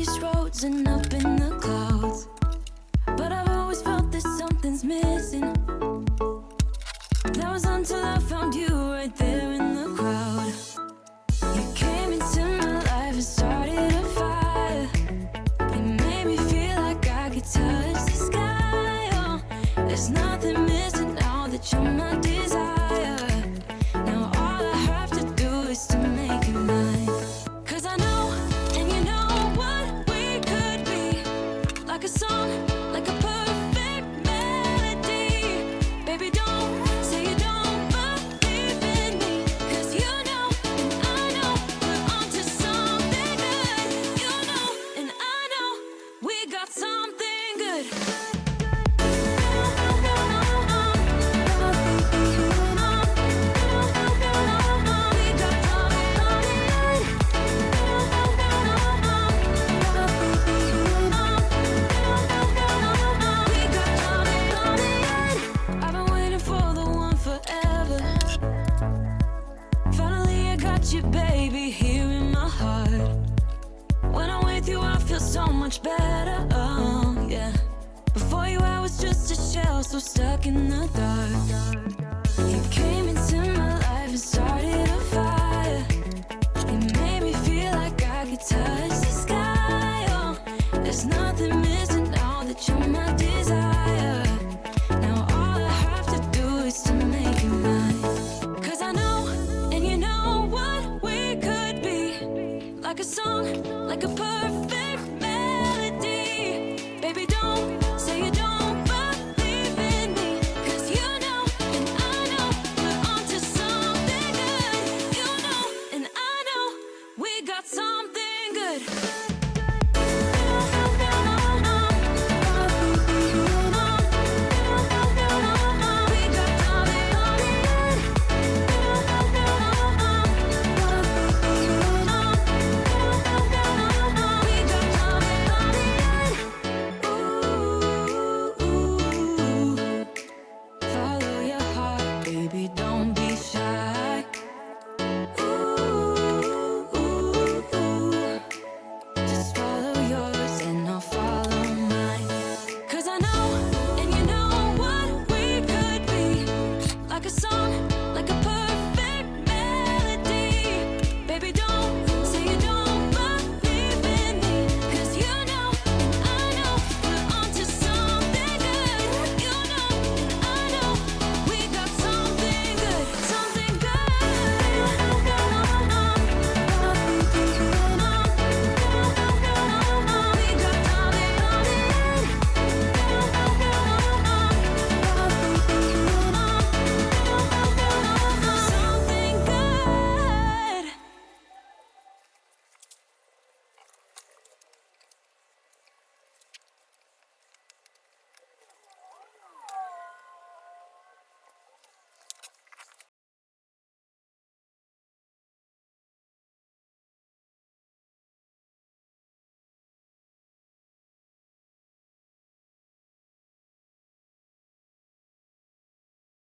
darkest roads and up in the clouds. But I've always felt that something's missing. That was until I found you right there in the crowd. You came into my life and started a fire. You made me feel like I could touch the sky. Oh, there's nothing missing now that you're my desire. Now all I have to do is to make you mine. 'Cause I know, and you know what we could be. Like a song, like a perfect melody. Baby, don't say you don't believe in me. 'Cause you know, and I know, we're onto something good. You know, and I know, we got something good. I've been waiting for the one forever. Finally I got you, baby, here in my heart. When I'm with you I feel so much better, oh yeah. Before you I was just a shell, so stuck in the dark. You came into my life and started a fire. You made me feel like I could touch the sky, oh. There's nothing